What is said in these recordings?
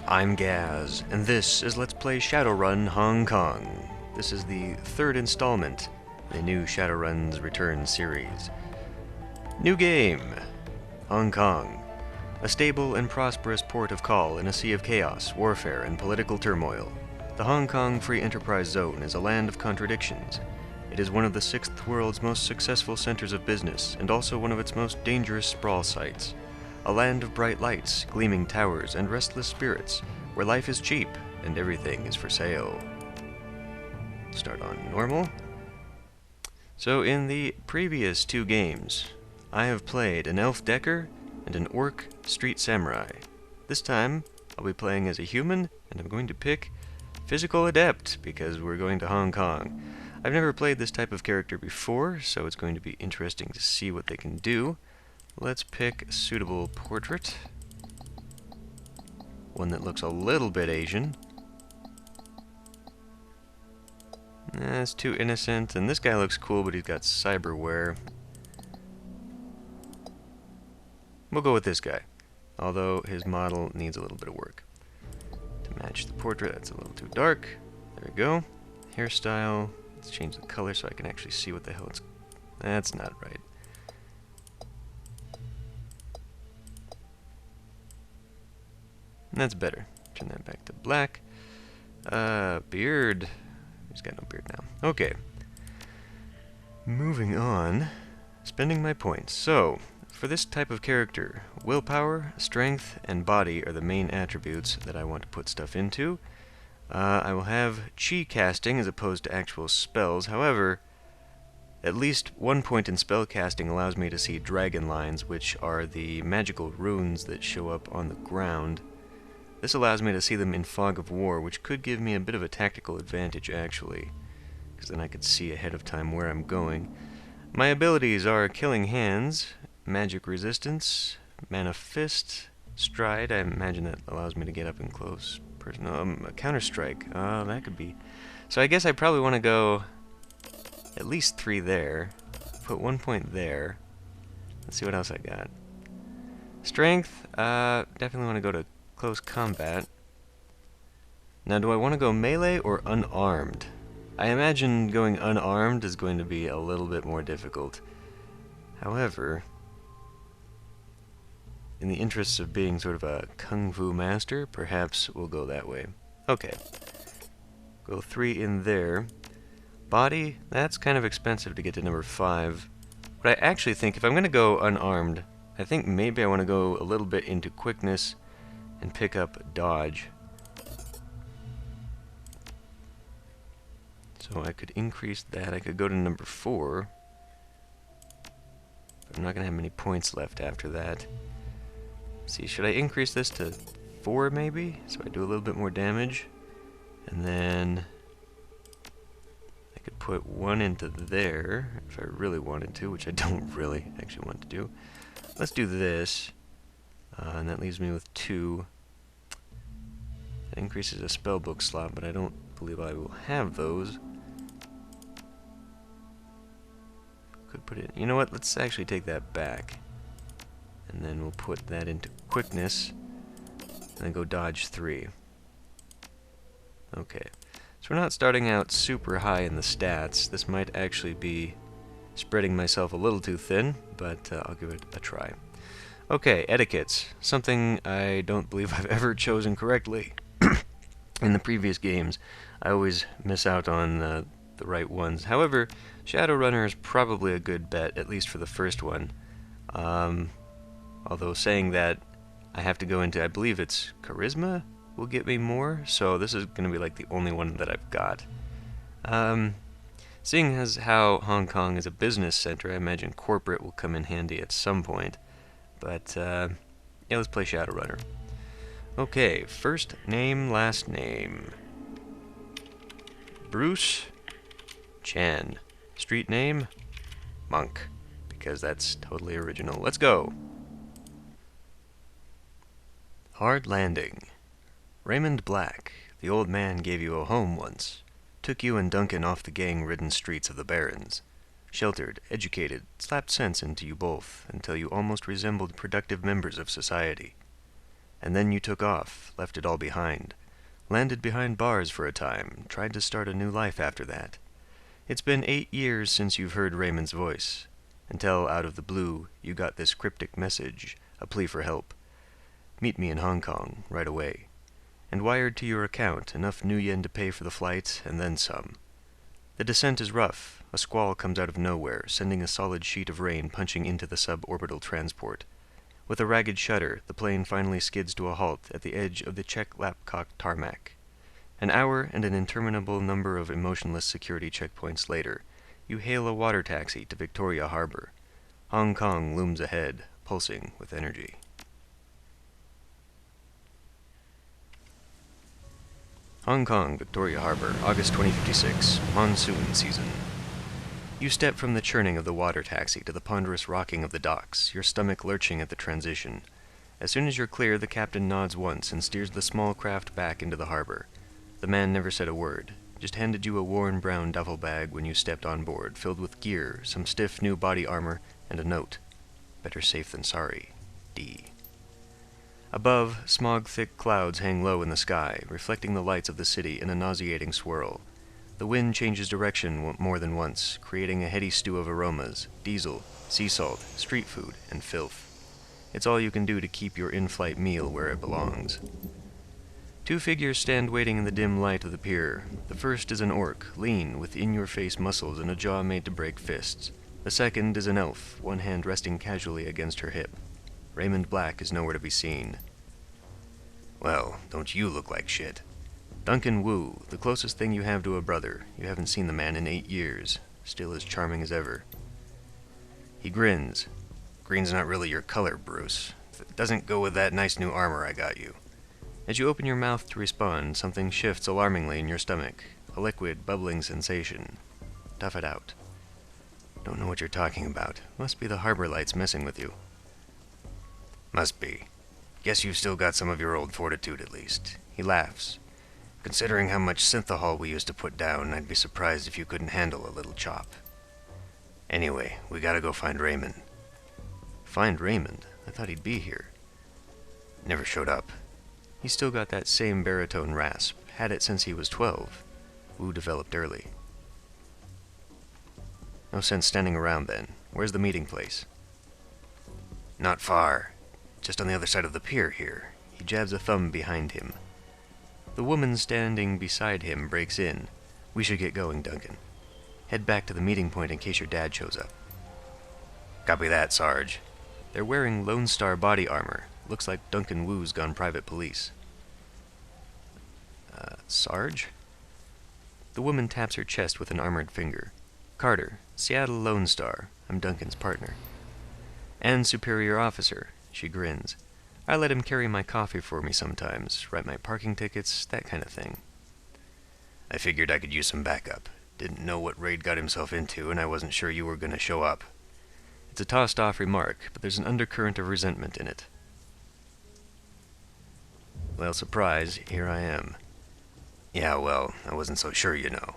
I'm Gaz, and this is Let's Play Shadowrun Hong Kong. This is the third installment in the new Shadowrun's Return series. New game, Hong Kong. A stable and prosperous port of call in a sea of chaos, warfare, and political turmoil. The Hong Kong Free Enterprise Zone is a land of contradictions. It is one of the sixth world's most successful centers of business, and also one of its most dangerous sprawl sites. A land of bright lights, gleaming towers, and restless spirits, where life is cheap and everything is for sale. Start on normal. So in the previous two games, I have played an elf decker and an orc street samurai. This time, I'll be playing as a human, and I'm going to pick physical adept, because we're going to Hong Kong. I've never played this type of character before, so it's going to be interesting to see what they can do. Let's pick a suitable portrait. One that looks a little bit Asian. That's too innocent, and this guy looks cool, but he's got cyberware. We'll go with this guy, although his model needs a little bit of work. To match the portrait, that's a little too dark. There we go. Hairstyle, let's change the color so I can actually see what the hell it's... That's not right. That's better. Turn that back to black. Beard. He's got no beard now. Okay. Moving on. Spending my points. So, for this type of character, willpower, strength, and body are the main attributes that I want to put stuff into. I will have chi casting as opposed to actual spells. However, at least 1 point in spell casting allows me to see dragon lines, which are the magical runes that show up on the ground. This allows me to see them in fog of war, which could give me a bit of a tactical advantage, actually, because then I could see ahead of time where I'm going. My abilities are Killing Hands, Magic Resistance, Mana Fist, Stride. I imagine that allows me to get up and close. Counter Strike. That could be. So I guess I probably want to go at least 3 there. Put 1 point there. Let's see what else I got. Strength. Definitely want to go to close combat. Now, do I want to go melee or unarmed? I imagine going unarmed is going to be a little bit more difficult. However, in the interests of being sort of a kung fu master, perhaps we'll go that way. Okay. Go 3 in there. Body, that's kind of expensive to get to number 5. But I actually think if I'm going to go unarmed, I think maybe I want to go a little bit into quickness and pick up dodge. So I could increase that. I could go to number 4. But I'm not going to have many points left after that. Let's see, should I increase this to 4 maybe? So I do a little bit more damage. And then I could put 1 into there if I really wanted to, which I don't really actually want to do. Let's do this. And that leaves me with 2. That increases a spellbook slot, but I don't believe I will have those. Could put it... You know what? Let's actually take that back. And then we'll put that into quickness. And then go dodge 3. Okay. So we're not starting out super high in the stats. This might actually be spreading myself a little too thin, but I'll give it a try. Okay, etiquettes. Something I don't believe I've ever chosen correctly. In the previous games, I always miss out on the right ones. However, Shadowrunner is probably a good bet, at least for the first one. Although saying that, I have to go into, I believe it's Charisma will get me more, so this is going to be like the only one that I've got. Seeing as how Hong Kong is a business center, I imagine corporate will come in handy at some point. But, yeah, let's play Shadowrunner. Okay, first name, last name. Bruce Chan. Street name, Monk, because that's totally original. Let's go! Hard Landing. Raymond Black, the old man gave you a home once. Took you and Duncan off the gang-ridden streets of the Barrens. Sheltered, educated, slapped sense into you both, until you almost resembled productive members of society. And then you took off, left it all behind. Landed behind bars for a time, tried to start a new life after that. It's been 8 years since you've heard Raymond's voice, until out of the blue you got this cryptic message, a plea for help. Meet me in Hong Kong, right away. And wired to your account enough new yen to pay for the flight, and then some. The descent is rough. A squall comes out of nowhere, sending a solid sheet of rain punching into the suborbital transport. With a ragged shudder, the plane finally skids to a halt at the edge of the Czech-Lapcock tarmac. An hour and an interminable number of emotionless security checkpoints later, you hail a water taxi to Victoria Harbor. Hong Kong looms ahead, pulsing with energy. Hong Kong, Victoria Harbor, August 2056, monsoon season. You step from the churning of the water taxi to the ponderous rocking of the docks, your stomach lurching at the transition. As soon as you're clear, the captain nods once and steers the small craft back into the harbor. The man never said a word, just handed you a worn brown duffel bag when you stepped on board, filled with gear, some stiff new body armor, and a note. Better safe than sorry. D. Above, smog-thick clouds hang low in the sky, reflecting the lights of the city in a nauseating swirl. The wind changes direction more than once, creating a heady stew of aromas, diesel, sea salt, street food, and filth. It's all you can do to keep your in-flight meal where it belongs. 2 figures stand waiting in the dim light of the pier. The first is an orc, lean, with in-your-face muscles and a jaw made to break fists. The second is an elf, one hand resting casually against her hip. Raymond Black is nowhere to be seen. Well, don't you look like shit? Duncan Wu, the closest thing you have to a brother. You haven't seen the man in 8 years. Still as charming as ever. He grins. Green's not really your color, Bruce. It doesn't go with that nice new armor I got you. As you open your mouth to respond, something shifts alarmingly in your stomach. A liquid, bubbling sensation. Tough it out. Don't know what you're talking about. Must be the harbor lights messing with you. Must be. Guess you've still got some of your old fortitude at least. He laughs. Considering how much synthahol we used to put down, I'd be surprised if you couldn't handle a little chop. Anyway, we gotta go find Raymond. Find Raymond? I thought he'd be here. Never showed up. He's still got that same baritone rasp. Had it since he was 12. Wu developed early. No sense standing around then. Where's the meeting place? Not far. Just on the other side of the pier here. He jabs a thumb behind him. The woman standing beside him breaks in. We should get going, Duncan. Head back to the meeting point in case your dad shows up. Copy that, Sarge. They're wearing Lone Star body armor. Looks like Duncan Wu's gone private police. Sarge? The woman taps her chest with an armored finger. Carter, Seattle Lone Star. I'm Duncan's partner. And superior officer. She grins. I let him carry my coffee for me sometimes, write my parking tickets, that kind of thing. I figured I could use some backup. Didn't know what raid got himself into, and I wasn't sure you were going to show up. It's a tossed-off remark, but there's an undercurrent of resentment in it. Well, surprise, here I am. Yeah, well, I wasn't so sure, you know.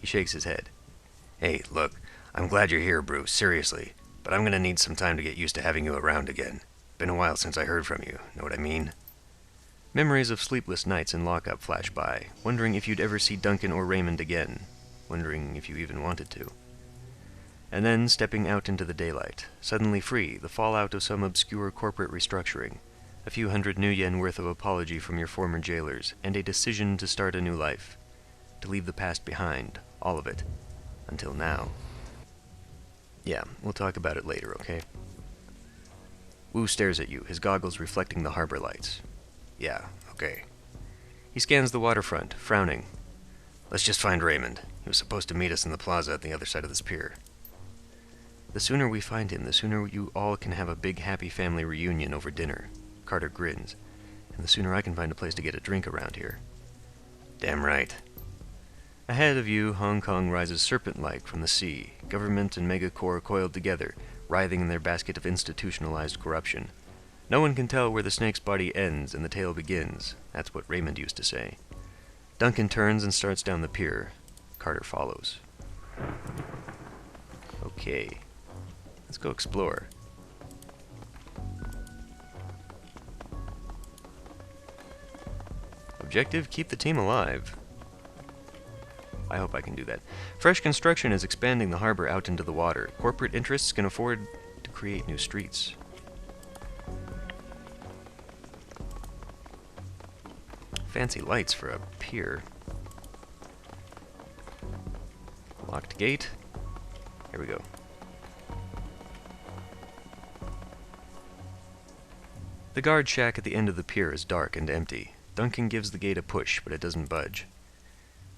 He shakes his head. Hey, look, I'm glad you're here, Bruce, seriously, but I'm going to need some time to get used to having you around again. Been a while since I heard from you, know what I mean? Memories of sleepless nights in lockup flash by, wondering if you'd ever see Duncan or Raymond again, wondering if you even wanted to. And then stepping out into the daylight, suddenly free, the fallout of some obscure corporate restructuring, a few hundred new yen worth of apology from your former jailers, and a decision to start a new life, to leave the past behind, all of it, until now. Yeah, we'll talk about it later, okay? Wu stares at you, his goggles reflecting the harbor lights. Yeah, okay. He scans the waterfront, frowning. Let's just find Raymond. He was supposed to meet us in the plaza at the other side of this pier. The sooner we find him, the sooner you all can have a big happy family reunion over dinner. Carter grins. And the sooner I can find a place to get a drink around here. Damn right. Ahead of you, Hong Kong rises serpent-like from the sea, government and megacorps coiled together, writhing in their basket of institutionalized corruption. No one can tell where the snake's body ends and the tail begins. That's what Raymond used to say. Duncan turns and starts down the pier. Carter follows. Okay. Let's go explore. Objective, keep the team alive. I hope I can do that. Fresh construction is expanding the harbor out into the water. Corporate interests can afford to create new streets. Fancy lights for a pier. Locked gate. Here we go. The guard shack at the end of the pier is dark and empty. Duncan gives the gate a push, but it doesn't budge.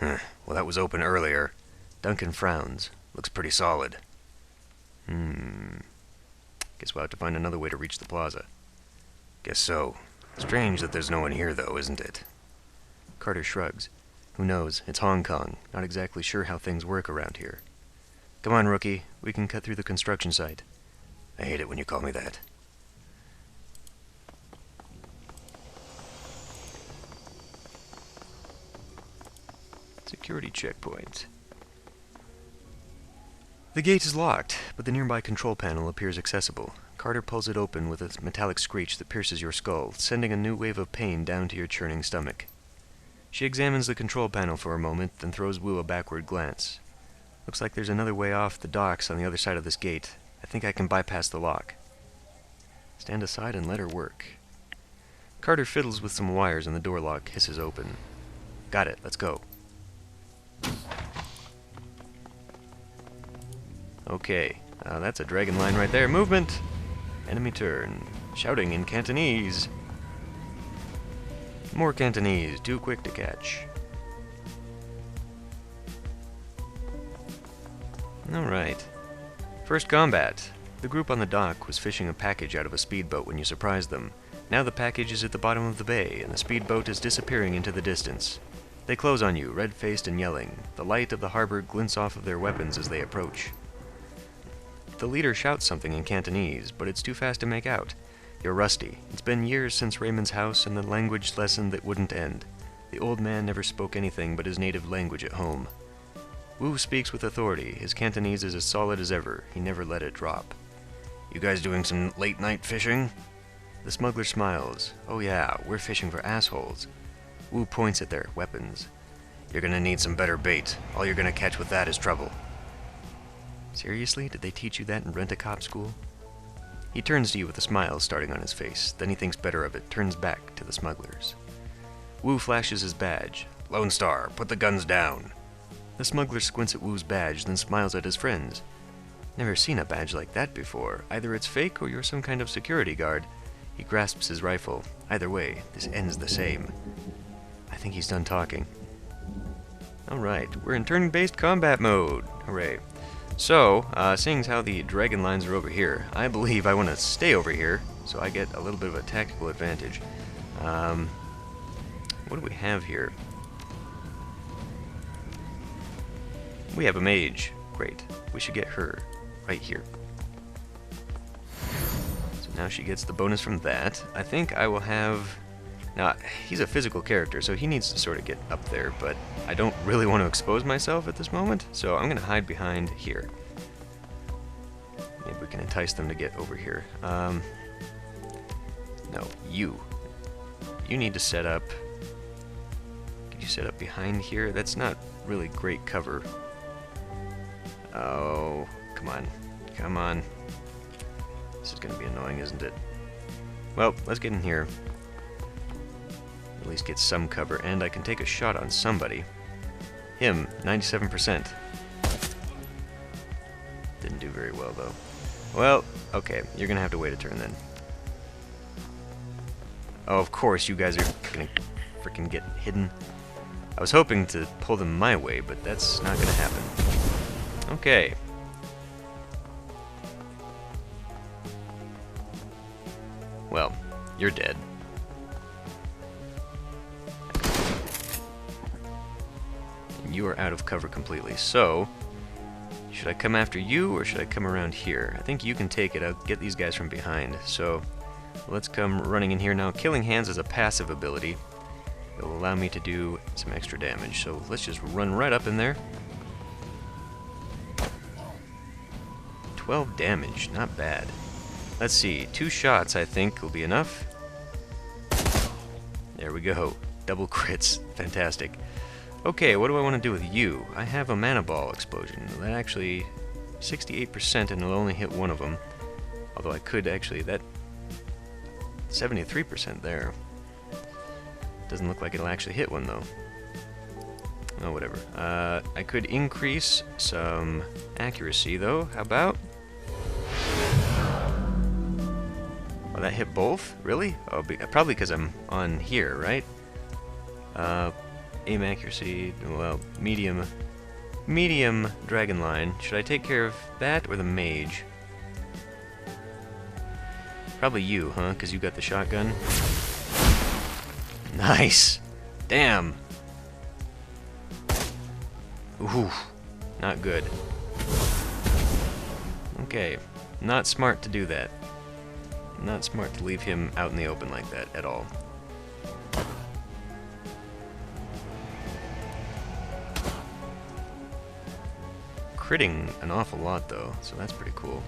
Well, that was open earlier. Duncan frowns. Looks pretty solid. Guess we'll have to find another way to reach the plaza. Guess so. Strange that there's no one here, though, isn't it? Carter shrugs. Who knows? It's Hong Kong. Not exactly sure how things work around here. Come on, rookie. We can cut through the construction site. I hate it when you call me that. Security checkpoint. The gate is locked, but the nearby control panel appears accessible. Carter pulls it open with a metallic screech that pierces your skull, sending a new wave of pain down to your churning stomach. She examines the control panel for a moment, then throws Wu a backward glance. Looks like there's another way off the docks on the other side of this gate. I think I can bypass the lock. Stand aside and let her work. Carter fiddles with some wires and the door lock hisses open. Got it, let's go. Okay, that's a dragon line right there. Movement! Enemy turn. Shouting in Cantonese. More Cantonese, too quick to catch. Alright. First combat. The group on the dock was fishing a package out of a speedboat when you surprised them. Now the package is at the bottom of the bay, and the speedboat is disappearing into the distance. They close on you, red-faced and yelling. The light of the harbor glints off of their weapons as they approach. The leader shouts something in Cantonese, but it's too fast to make out. You're rusty. It's been years since Raymond's house and the language lesson that wouldn't end. The old man never spoke anything but his native language at home. Wu speaks with authority. His Cantonese is as solid as ever. He never let it drop. You guys doing some late-night fishing? The smuggler smiles. Oh yeah, we're fishing for assholes. Wu points at their weapons. You're gonna need some better bait. All you're gonna catch with that is trouble. Seriously? Did they teach you that in rent-a-cop school? He turns to you with a smile starting on his face. Then he thinks better of it, turns back to the smugglers. Wu flashes his badge. Lone Star, put the guns down. The smuggler squints at Wu's badge, then smiles at his friends. Never seen a badge like that before. Either it's fake or you're some kind of security guard. He grasps his rifle. Either way, this ends the same. I think he's done talking. Alright, we're in turn-based combat mode. Hooray. So, seeing as how the dragon lines are over here, I believe I want to stay over here, so I get a little bit of a tactical advantage. What do we have here? We have a mage. Great. We should get her right here. So now she gets the bonus from that. I think I will have... Now, he's a physical character, so he needs to sort of get up there, but I don't really want to expose myself at this moment, so I'm going to hide behind here. Maybe we can entice them to get over here. No, you. You need to set up... Could you set up behind here? That's not really great cover. Oh, come on. Come on. This is going to be annoying, isn't it? Well, let's get in here. At least get some cover, and I can take a shot on somebody. Him, 97%. Didn't do very well, though. Well, okay, you're gonna have to wait a turn then. Oh, of course, you guys are gonna freaking get hidden. I was hoping to pull them my way, but that's not gonna happen. Okay. Well, you're dead. You are out of cover completely, so should I come after you or should I come around here? I think you can take it. I'll get these guys from behind, so let's come running in here now. Killing Hands is a passive ability. It will allow me to do some extra damage, so let's just run right up in there. 12 damage, not bad. Let's see, 2 shots I think will be enough. There we go. Double crits. Fantastic. Okay, what do I want to do with you? I have a mana ball explosion. That actually... 68% and it'll only hit one of them. Although I could actually... That... 73% there. Doesn't look like it'll actually hit one, though. Oh, whatever. I could increase some accuracy, though. How about? Oh, that hit both? Really? Oh, probably because I'm on here, right? Aim accuracy, well, medium dragon line. Should I take care of that or the mage? Probably you, huh? Because you got the shotgun. Nice! Damn! Ooh, not good. Okay, not smart to do that. Not smart to leave him out in the open like that at all. Critting an awful lot though, so that's pretty cool.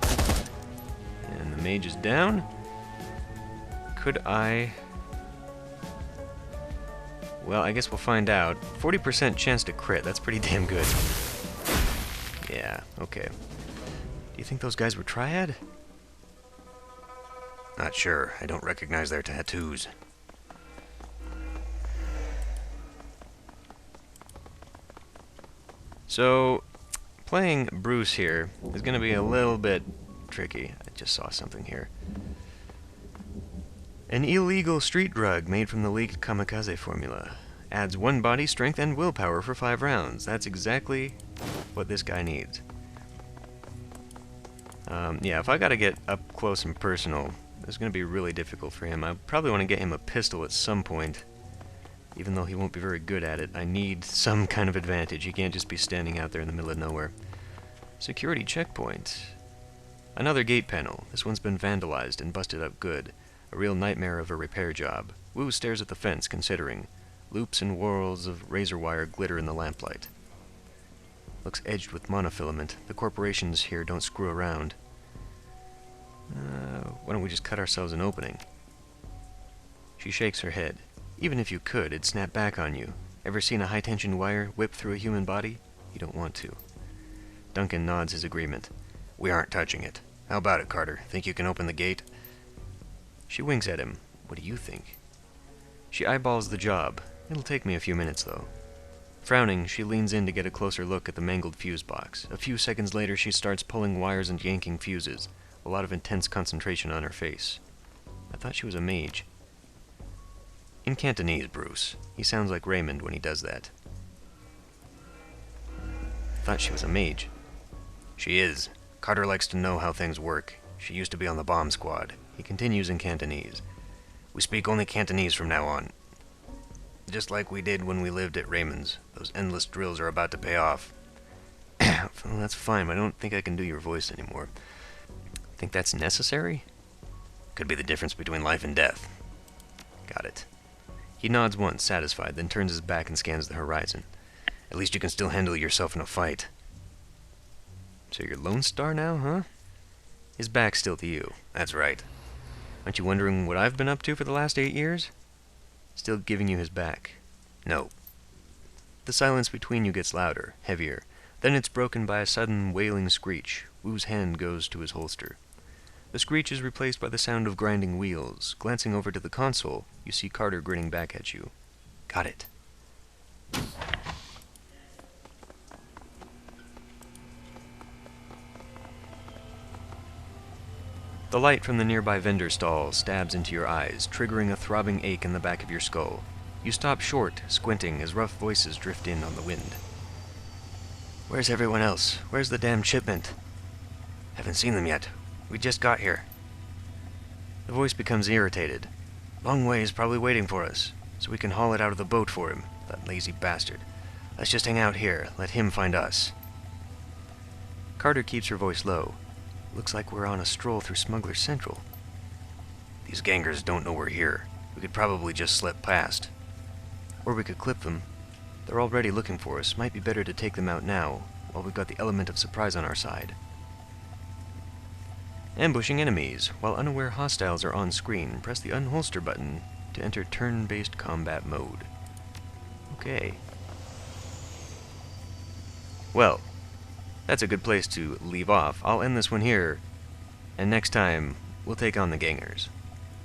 And the mage is down. Could I... Well, I guess we'll find out. 40% chance to crit, that's pretty damn good. Yeah, okay. Do you think those guys were Triad? Not sure. I don't recognize their tattoos. So, playing Bruce here is going to be a little bit tricky. I just saw something here. An illegal street drug made from the leaked kamikaze formula. Adds 1 body strength and willpower for 5 rounds. That's exactly what this guy needs. Yeah, if I gotta get up close and personal, it's gonna be really difficult for him. I probably want to get him a pistol at some point. Even though he won't be very good at it, I need some kind of advantage. He can't just be standing out there in the middle of nowhere. Security checkpoint. Another gate panel. This one's been vandalized and busted up good. A real nightmare of a repair job. Wu stares at the fence, considering. Loops and whorls of razor wire glitter in the lamplight. Looks edged with monofilament. The corporations here don't screw around. Why don't we just cut ourselves an opening? She shakes her head. Even if you could, it'd snap back on you. Ever seen a high-tension wire whip through a human body? You don't want to. Duncan nods his agreement. We aren't touching it. How about it, Carter? Think you can open the gate? She winks at him. What do you think? She eyeballs the job. It'll take me a few minutes, though. Frowning, she leans in to get a closer look at the mangled fuse box. A few seconds later, she starts pulling wires and yanking fuses. A lot of intense concentration on her face. I thought she was a mage. In Cantonese, Bruce. He sounds like Raymond when he does that. Thought she was a mage. She is. Carter likes to know how things work. She used to be on the bomb squad. He continues in Cantonese. We speak only Cantonese from now on. Just like we did when we lived at Raymond's. Those endless drills are about to pay off. Well, that's fine, but I don't think I can do your voice anymore. Think that's necessary? Could be the difference between life and death. Got it. He nods once, satisfied, then turns his back and scans the horizon. At least you can still handle yourself in a fight. So you're Lone Star now, huh? His back's still to you. That's right. Aren't you wondering what I've been up to for the last 8 years? Still giving you his back. No. The silence between you gets louder, heavier. Then it's broken by a sudden wailing screech. Wu's hand goes to his holster. The screech is replaced by the sound of grinding wheels. Glancing over to the console, you see Carter grinning back at you. Got it. The light from the nearby vendor stall stabs into your eyes, triggering a throbbing ache in the back of your skull. You stop short, squinting as rough voices drift in on the wind. Where's everyone else? Where's the damn shipment? Haven't seen them yet. We just got here. The voice becomes irritated. Long Way is probably waiting for us, so we can haul it out of the boat for him, that lazy bastard. Let's just hang out here, let him find us. Carter keeps her voice low. Looks like we're on a stroll through Smuggler Central. These gangers don't know we're here. We could probably just slip past. Or we could clip them. They're already looking for us. Might be better to take them out now, while we've got the element of surprise on our side. Ambushing enemies. While unaware hostiles are on screen, press the unholster button to enter turn-based combat mode. Okay. Well, that's a good place to leave off. I'll end this one here, and next time, we'll take on the gangers.